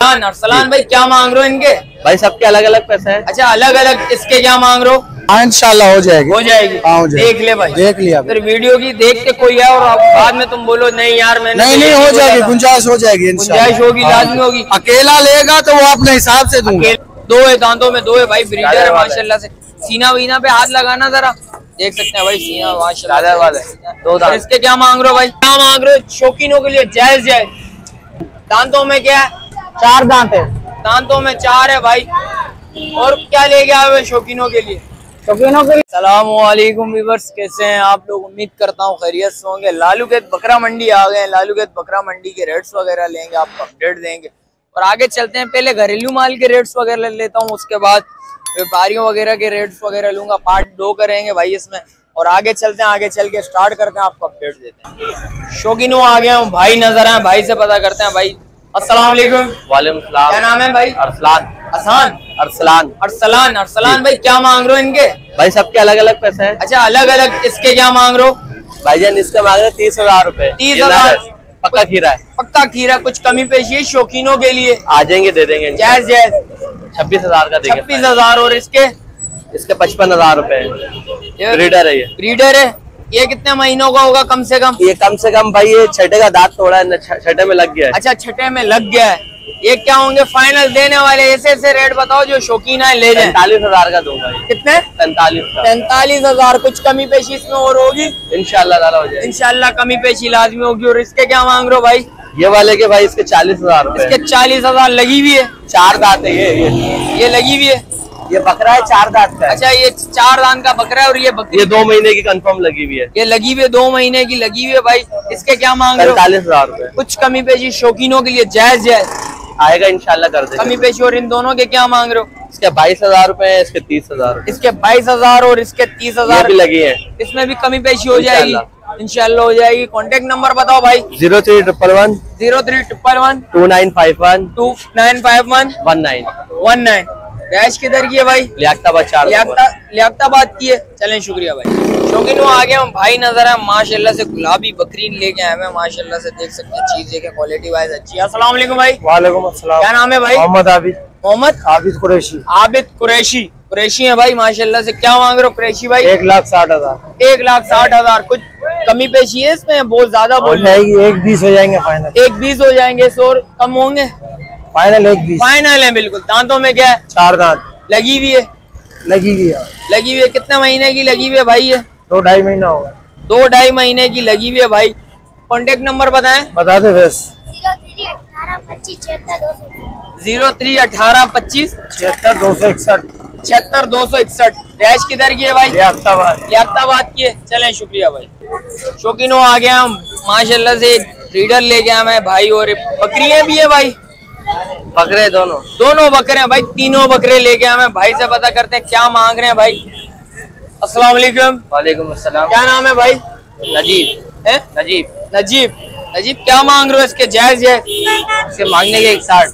अरसलान भाई क्या मांग रहे हो इनके? भाई सबके अलग अलग पैसे हैं। अच्छा अलग अलग, इसके क्या मांग रहे हो? हाँ इंशाल्लाह हो जाएगी। हो जाएगी। देख ले भाई, देख लिया फिर वीडियो की देख के कोई है और बाद में तुम बोलो नहीं यार मैंने नहीं हो जाएगी, गुंजाइश हो जाएगी, गुंजाइश होगी, लाजमी होगी। अकेला लेगा तो वो अपने हिसाब से दूंगा। दो है दांतों में, दो है भाई, ब्रीडर है माशाल्लाह से। सीना वीना पे हाथ लगाना जरा, देख सकते हैं भाई सीना माशाल्लाह वाले दो दांत। इसके क्या मांग रहे हो भाई? क्या मांग रहे हो? शौकीनों के लिए जायज जायज। दांतों में क्या है? 4 दांत है। दांतों में 4 है भाई। और क्या लेके आए हुए शौकीनों के लिए? शौकीनों के लिए सलाम वालेकुम व्यूअर्स, कैसे हैं आप लोग? उम्मीद करता हूँ खैरियत से होंगे। लालूगेट बकरा मंडी आ गए हैं। लालूगेट बकरा मंडी के रेट्स वगैरह लेंगे, आपको अपडेट देंगे और आगे चलते हैं। पहले घरेलू माल के रेट्स वगैरह ले लेता हूँ, उसके बाद व्यापारियों वगैरह के रेट्स वगैरह लूंगा। पार्ट 2 करेंगे भाई इसमें और आगे चलते हैं। आगे चल के स्टार्ट करते हैं, आपको अपडेट देते हैं। शौकीनों आ गया हूँ, भाई नजर आए, भाई से पता करते हैं। भाई अस्सलाम वालेकुम। वालेकुम सलाम। क्या नाम है भाई? अरसलान। असान? अरसलान। अरसलान। अरसलान भाई क्या मांग रहे हो इनके? भाई सबके अलग अलग पैसे हैं। अच्छा अलग अलग, इसके क्या मांग रहे हो? भाईजान इसका मांग रहे 30,000 रूपए। 30,000 पक्का खीरा है। पक्का खीरा। कुछ कमी पेशी है शौकीनों के लिए? आ जाएंगे, दे देंगे। जायज जायज। 26,000 का देंगे। 26,000। और इसके? इसके 55,000 रूपए। ब्रीडर है ये। ब्रीडर है। ये कितने महीनों का होगा कम से कम? ये कम से कम भाई ये छठे का दांत तोड़ा है, छठे में लग गया है। अच्छा छठे में लग गया है। ये क्या होंगे फाइनल देने वाले? ऐसे ऐसे रेट बताओ जो शौकीन है ले जाए। 45,000 का दूंगा। कितने? 45,000। कुछ कमी पेशी इसमें और होगी इंशाल्लाह ताला हो जाएगी। इंशाल्लाह कमी पेशी लाजमी होगी। और इसके क्या मांग रहे हो भाई? ये वाले के भाई इसके 40,000। इसके 40,000 लगी हुई है। 4 दांत है ये लगी हुई है। ये बकरा है 4 दांत का। अच्छा ये 4 दांत का बकरा है और ये बकरी? ये 2 महीने की कंफर्म लगी हुई है। ये लगी हुई है, 2 महीने की लगी हुई है भाई। इसके क्या मांग रहे हो? 45,000 रूपए। कुछ कमी पेशी शौकीनों के लिए जायज जायज आएगा इंशाल्लाह, कर देंगे कमी पेशी। और इन दोनों के क्या मांग रहे हो? इसके 22,000 रूपए है, इसके 30,000। इसके 22,000 और इसके 30,000 भी लगी है। इसमें भी कमी पेशी हो जाएगी इंशाल्लाह हो जाएगी। कॉन्टेक्ट नंबर बताओ भाई। 0311 0311 2951 2951 19। डैश किधर की है भाई? लियाकताबाद। लियाकताबाद की है। चलें शुक्रिया भाई। शौकीनों आ गया हम, भाई नजर है माशाल्लाह से। गुलाबी बकरी लेके आए हैं माशाल्लाह से, देख सकते हैं। चीज देखें, क्वालिटी वाइज अच्छी है। अस्सलाम वालेकुम भाई। वालेकुम अस्सलाम। क्या नाम है भाई? मोहम्मद आबिद। मोहम्मद आबिद कुरैशी। आबिद कुरैशी। कुरैशी है भाई माशाल्लाह से। क्या मांग रहे हो कुरैशी भाई? 1,60,000। 1,60,000। कुछ कमी पेशी है इसमें? बहुत ज्यादा बोल जाएगी। 1,20 हो जाएंगे फाइनल। 1,20 हो जाएंगे। और कम होंगे? फाइनल 1,20 फाइनल है बिल्कुल। दांतों में क्या है? 4 दांत लगी हुई है। लगी हुई है। लगी हुई है। कितने महीने की लगी हुई है भाई ये? 2-2.5 महीना होगा। 2-2.5 महीने की लगी हुई है भाई। कॉन्टेक्ट नंबर बताएं। बता दे बस। 031825 76,261 76,261। डैश किधर की है भाई? लियाकताबाद की है। चलें शुक्रिया भाई। शौकीनों आ गया हम माशाल्लाह से। एक ब्रीडर लेके आए हैं भाई और बकरियां भी है भाई। बकरे दोनों बकरे हैं भाई। तीनों बकरे लेके आए हैं। भाई से पता करते हैं क्या मांग रहे हैं भाई। अस्सलाम वालेकुम। वालेकुम अस्सलाम। क्या नाम है भाई? नजीब है? नजीब। नजीब क्या मांग रहे हो इसके? जायज है? इसके मांगने के 1,60।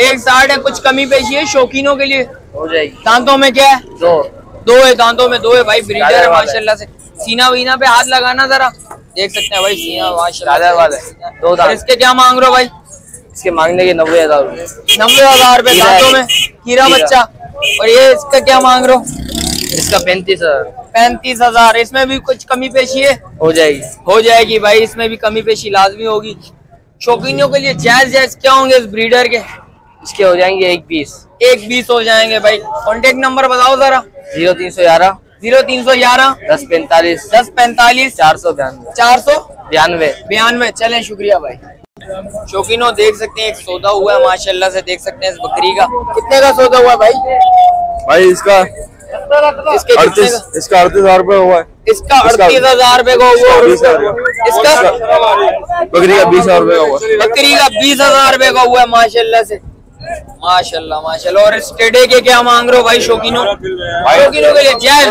1,60 है। कुछ कमी पेशी है शौकीनों के लिए? हो जाएगी। दांतों में क्या है? 2 है। दांतों में 2 है भाई। ब्रीडर है माशाल्लाह से। सीना वीना पे हाथ लगाना जरा, देख सकते हैं भाई सीना माशाल्लाह वाले 2 दांत। इसके क्या मांग रहे हो भाई? इसके मांगने के 90,000 रूपए। 90,000 रूपए। दांतों में हीरा बच्चा। और ये इसका क्या मांग रहे हो? इसका 35,000। 35,000। इसमें भी कुछ कमी पेशी है? हो जाएगी भाई। इसमें भी कमी पेशी लाजमी होगी। शौकीनों के लिए जायज जायज क्या होंगे इस ब्रीडर के? इसके हो जाएंगे 1,20। 1,20 हो जाएंगे भाई। कॉन्टेक्ट नंबर बताओ जरा। 0311 1045 1045 492। चलें शुक्रिया भाई। शौकीनों देख सकते हैं एक सौदा हुआ है माशाल्लाह से, देख सकते हैं इस बकरी का। कितने का सौदा हुआ भाई? इसका 38,000 रूपए हुआ है। इसका 38,000 रूपए का हुआ। इसका बकरी का 20,000 रूपए का हुआ। बकरी का 20,000 रूपए का हुआ है माशाल्लाह से। माशाल्लाह माशाल्लाह। और इस टेढ़े के क्या मांग रहे हो भाई शौकीनों? शौकीनों के लिए जायज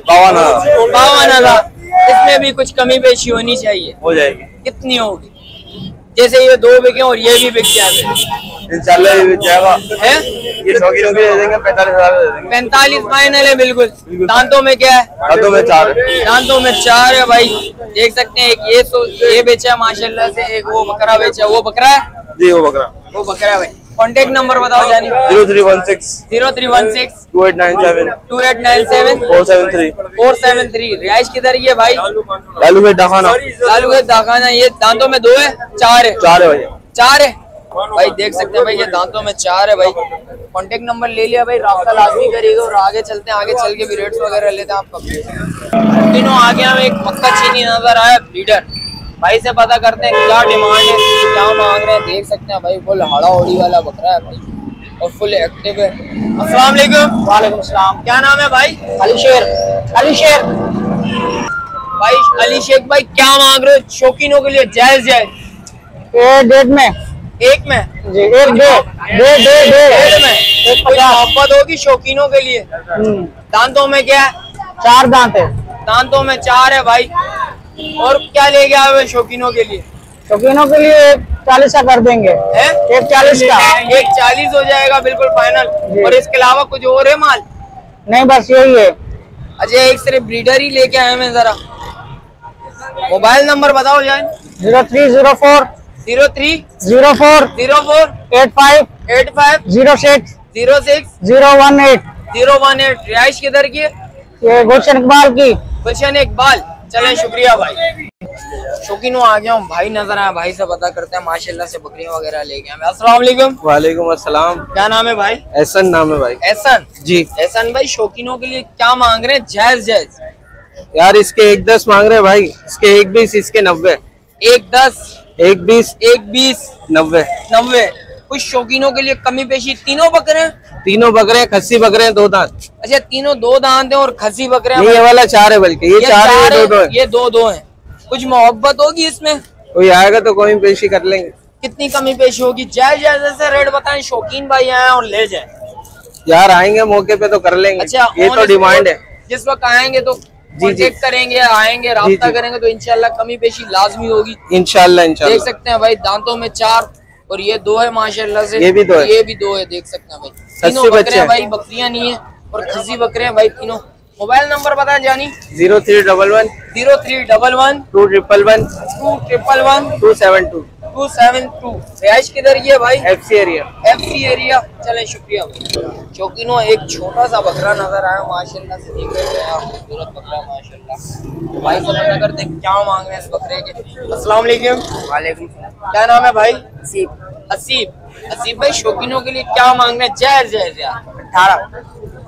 52,000। इसमें भी कुछ कमी पेशी होनी चाहिए। हो जाएगी। कितनी होगी? जैसे ये 2 बिके और ये भी बिक जाते इंशाल्लाह ये बिक जाएगा। है? ये शौकीनों के दे देंगे 45,000। 45 फाइनल है बिल्कुल। दांतों में क्या है? दांतों में 4 है। दांतों में 4 है भाई। देख सकते हैं एक ये बेचा है माशाल्लाह से। एक वो बकरा बेचा है। वो बकरा है जी वो बकरा। वो बकरा है भाई। कॉन्टेक्ट नंबर बताओ जानी। 0316 0316 2897 2897 473। 473। रिहाइश किधर ये भाई? लालू भाई डाखाना। लालू के दाखाना। ये दांतों में 2 है 4 है? 4 है भाई। 4 है भाई, देख सकते हैं भाई ये दांतों में 4 है भाई। कॉन्टेक्ट नंबर ले लिया भाई, राब्ता लाजमी करिएगा। और आगे चलते हैं, आगे चल के भी रेट्स वगैरह लेते हैं आपका। तीनों आगे हमें एक मक्का चीनी नजर आया ब्रीडर, भाई से पता करते हैं क्या डिमांड है, क्या मांग रहे हैं। देख सकते हैं भाई फुल हड़ा उड़ी वाला बकरा है भाई और फुल एक्टिव है। अस्सलाम वालेकुम। वालेकुम सलाम। क्या नाम है भाई? अली शेर। अली शेर भाई अली शेख भाई क्या मांग रहे हो शौकीनों के लिए? जायज जायज। ये डेढ़ में। एक में जी एक डेढ़ में एक कोई 50। मोहब्बत होगी शौकीनों के लिए। दांतों में क्या है? 4 दांत है। दांतों में 4 है भाई। और क्या ले गया हुए शौकीनों के लिए? शौकीनों के लिए 40 का कर देंगे। है 140 का। 140 हो जाएगा बिल्कुल फाइनल। और इसके अलावा कुछ और है माल? नहीं बस यही है। अच्छा एक सिर्फ ब्रीडर ही लेके आए मैं। जरा मोबाइल नंबर बताओ जान। 0304 03 04 04 85 85 06 06 018। 018। रिहाइश किधर की है? ये गुलशन इकबाल की। गुलशन इकबाल। चलें शुक्रिया भाई। शौकीनों आ गया हूँ, भाई नजर आया, भाई से पता करते हैं। माशाल्लाह से बकरियां वगैरह ले गए। अस्सलाम वालेकुम। वालेकुम अस्सलाम। क्या नाम है भाई? एहसन नाम है भाई। एहसन जी। एहसन भाई शौकीनों के लिए क्या मांग रहे हैं? जायज जायज। यार इसके 110 मांग रहे हैं भाई, इसके 120, इसके 90। 110 120 120 90। 90। कुछ शौकीनों के लिए कमी पेशी। तीनों बकरे हैं? तीनों बकरे हैं, खस्सी बकरे हैं, 2 दांत। अच्छा तीनों 2 दांत हैं और खसी बकरे हैं। नहीं, ये वाला 4 है, बल्कि ये 4 है, ये 2 है। ये 2 हैं। कुछ मोहब्बत होगी इसमें? कोई आएगा तो कोई पेशी कर लेंगे। कितनी कमी पेशी होगी? जायज जायज से रेट बताएं, शौकीन भाई आए और ले जाए। यार आएंगे मौके पे तो कर लेंगे। अच्छा ये तो डिमांड है। जिस वक्त आएंगे तो कॉन्टेक्ट करेंगे, आएंगे राब्ता करेंगे तो इंशाल्लाह कमी पेशी लाजमी होगी इंशाल्लाह देख इंशाल्लाह। सकते हैं भाई दांतों में 4 और ये 2 है माशाल्लाह से। ये भी 2 है। ये भी 2 है देख सकते हैं भाई। तीनों बकरे हैं भाई, बकरियां नहीं है और खसी बकरे हैं भाई तीनों। मोबाइल नंबर बता जानी। 0311 0311 211 211 272। 272। रिहाइश किधर की है भाई? FC area. FC area. चले शुक्रिया भाई। शौकीनों एक छोटा सा बकरा नजर आया माशाल्लाह से, देख रहे हैं आप, खूबसूरत बकरा माशाल्लाह। भाई से पता करते हैं क्या मांग रहे हैं इस बकरे के। अस्सलाम वालेकुम। वालेकुम। क्या नाम है भाई? असीब। असीब भाई शौकीनों के लिए क्या मांग रहे हैं? जायज जायज यार।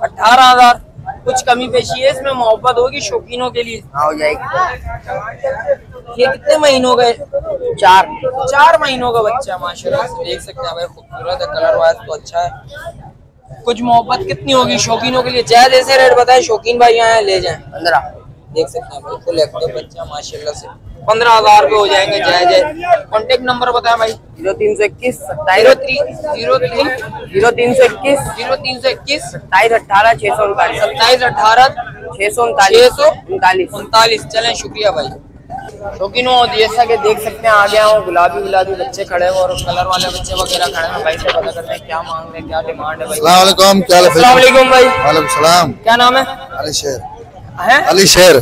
18,000। कुछ कमी पेशी है इसमें? मोहब्बत होगी शौकीनों के लिए? हो जाएगी। ये कितने महीनों का है? 4 महीनों का बच्चा है माशाल्लाह से, देख सकते हैं भाई, खूबसूरत है, कलर वाइज तो अच्छा है। कुछ मोहब्बत कितनी होगी शौकीनों के लिए? जायज ऐसे रेट बताए, शौकीन भाई आए ले जाएं। 15। देख सकते हैं भाई फुल एक्टिव बच्चा माशाल्लाह से। 15,000 पे हो जाएंगे जायज जायज। कॉन्टेक्ट नंबर बताएं भाई। 0321 03 0321 27 18 639 27 18 639 639। चलें शुक्रिया भाई। शौकीनों जैसा कि देख सकते हैं आ गया हूँ, गुलाबी बच्चे खड़े हुए और कलर वाले बच्चे वगैरह खड़े हैं। भाई से पता करते हैं क्या मांग रहे हैं, क्या डिमांड है भाई। अस्सलाम वालेकुम। क्या हाल है? अस्सलाम वालेकुम भाई। वालेकुम सलाम। क्या नाम है? अली शेर। हैं? अली शेर।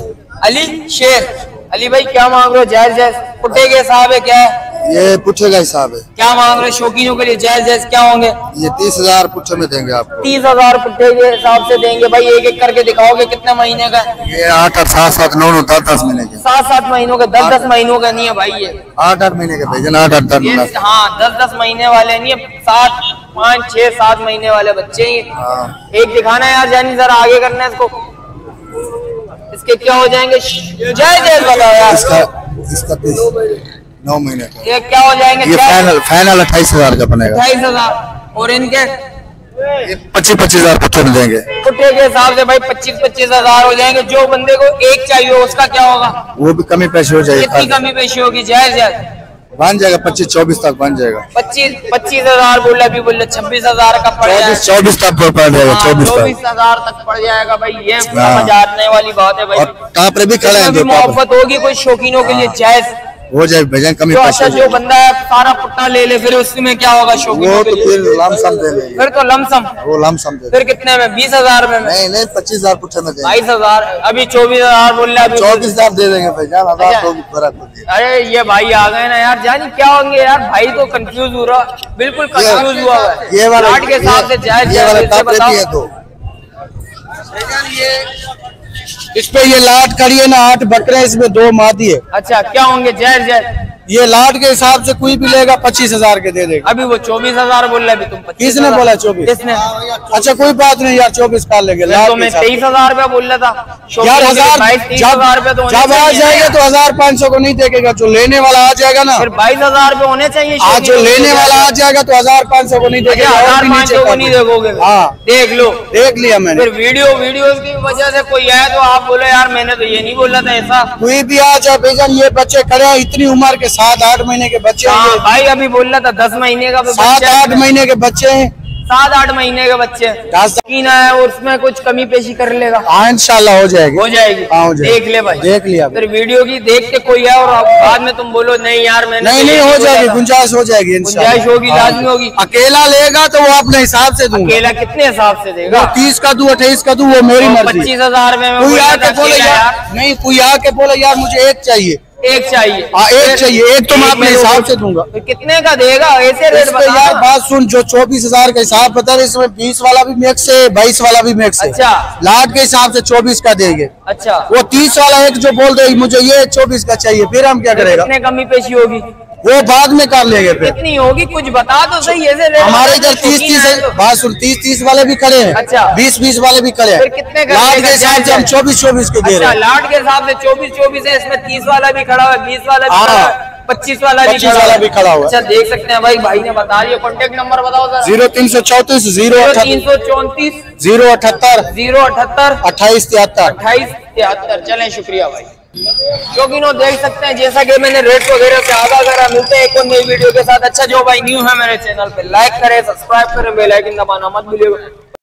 अली शेर। अली भाई क्या मांग रहे हो? जायज जायज। पुट्टे के हिसाब है क्या है? ये पुट्ठे का हिसाब है। क्या मांग रहे हो शौकीनों के लिए? जायज जायज क्या होंगे? ये 30,000 पुट्ठे में देंगे आपको। 30,000 पुट्टे के हिसाब से देंगे भाई। एक एक करके दिखाओगे कितने महीने का है? ये 8 8 7 7 9 9 10 10 महीने के। 7 महीनों का, 10 महीनों का नहीं है भाई ये। 8 8 महीने के भेजना। 8 8 ये 10 हाँ 10 महीने वाले नहीं है, 7 5 6 7 महीने वाले बच्चे ही। हाँ। एक दिखाना यार जानी, जरा आगे करना है इसको। इसके क्या हो जाएंगे? जय जय बताओ यार। इसका 9 महीने का। ये क्या हो जाएंगे? ये फाइनल 28,000 का बनेगा। 28,000। और इनके ये 25,000 पुट्ठे में देंगे। पुट्टे के हिसाब से भाई 25,000 हो जाएंगे। जो बंदे को एक चाहिए उसका क्या होगा? वो भी कमी पैसे हो कितनी जाएगी। कमी पेशी होगी? जायज जायज। बन जाएगा 25 24 तक बन जाएगा। 25,000 बोला भी बोले 26,000 का पड़ जाएगा। 24 तक पड़ जाएगा। 24 तक। 24,000 तक पड़ जाएगा भाई। ये हाँ। समझ आने वाली बात है भाई। और कहाँ पर भी खड़े हैं इसमें भी दो मोहब्बत होगी कुछ शौकीनों के लिए? जायज हो जाए भाईजान, कमी जो पैसे अच्छा जो बंदा है सारा पुट्टा ले ले फिर उसमें क्या होगा शौकीन वो तो फिर लमसम दे देंगे, फिर तो लमसम वो लमसम दे फिर कितने में 20,000 में नहीं नहीं 25,000 पुट्ठे में देंगे, 22,000 अभी 24,000 बोल रहा है 24,000 दे देंगे भाईजान, 1000 तो फर्क हो गया। अरे ये भाई आ गए ना यार, जानी क्या होंगे यार, भाई तो कंफ्यूज हो रहा, बिल्कुल कंफ्यूज हुआ है। ये वाला लाट के हिसाब से जायज ये वाला जायज टॉप बताओ। रहती है तो इस पे ये लाट करी है ना 8 बकरे, इसमें 2 मादी है। अच्छा क्या होंगे जायज जायज? ये लाट के हिसाब से कोई भी लेगा 25,000 के दे देगा। अभी वो 24,000 बोल रहा है, अभी तुम 25,000 किसने बोला 24? किसने? अच्छा कोई बात नहीं यार, 24 का लेंगे। फिर तो मैं 23,000 रुपया बोल रहा था यार 23,000 रुपया तो जब आ जाएगा तो 1,500 को नहीं देखेगा, जो लेने वाला आ जाएगा ना, फिर 22,000 रुपये होने चाहिए। आज जो लेने वाला आ जाएगा तो 1,500 को नहीं देखेगा, और भी नीचे 1,500 को नहीं देखोगे? हाँ देख लो, देख लिया मैंने। फिर वीडियो की वजह से कोई आया तो आप बोले यार मैंने तो ये नहीं बोला था ऐसा। कोई भी आ जाए बेजान, ये बच्चे खड़े हैं इतनी उम्र के, 7-8 महीने के बच्चे हैं हाँ, ये। भाई अभी बोल रहा था 10 महीने का 7-8 महीने के बच्चे हैं, 7-8 महीने के बच्चे शौकीन है और उसमें कुछ कमी पेशी कर लेगा। हाँ इंशाल्लाह हो जाएगी, हो जाएगी। हाँ हो जाएगी। देख ले भाई, देख लिया। फिर वीडियो की देख के कोई है और बाद में तुम बोलो नहीं यार मैंने नहीं तो नहीं ये हो बोला जाएगी, था। गुंजाइश हो जाएगी इंशाल्लाह। गुंजाइश होगी, हाँ। लाजमी होगी। अकेला लेगा तो वो अपने हिसाब से दूंगा। अकेला कितने हिसाब से देगा? 30 का दूं 28 का दूं, वो मेरी मर्जी। 25,000 में कोई आके बोले यार, नहीं कोई आके बोले यार मुझे एक चाहिए, एक चाहिए। हाँ एक चाहिए, एक तो मैं अपने हिसाब से दूंगा। तो कितने का देगा ऐसे रेट इस पे बता यार ना। बात सुन, जो 24,000 का हिसाब बता रहे, इसमें 20 वाला भी मिक्स है, 22 वाला भी मिक्स है। अच्छा। लाट के हिसाब से 24 का देंगे। अच्छा वो 30 वाला एक जो बोल दे मुझे ये 24 का चाहिए, फिर हम क्या करेगा? कितने कमी पेशी होगी? वो बाद में कर लेंगे फिर। कितनी होगी कुछ बता तो सही ऐसे रेट। हमारे इधर 30-30 बात सुन, 30-30 वाले भी खड़े हैं, अच्छा। 20-20 वाले भी खड़े हैं। फिर कितने का लाट देगा? के हिसाब से हम 24-24 के दे अच्छा रहे हैं। लाट के हिसाब से 24-24 है, इसमें 30 वाला भी खड़ा हुआ है, 20 वाला भी हाँ। खड़ा है, 25 वाला भी 25 वाला भी खड़ा हुआ है। अच्छा देख सकते हैं भाई, भाई ने बता दिया। कॉन्टेक्ट नंबर बताओ सर। 0334 0334 078 078 28 73। 2873। चलें शुक्रिया भाई। शौकीनों देख सकते हैं जैसा कि मैंने रेट वगैरह से आगा करा। मिलते हैं एक और नई वीडियो के साथ। अच्छा जो भाई न्यू है मेरे चैनल पे लाइक करें, सब्सक्राइब करें, बेल आइकन दबाना मत भूलिएगा।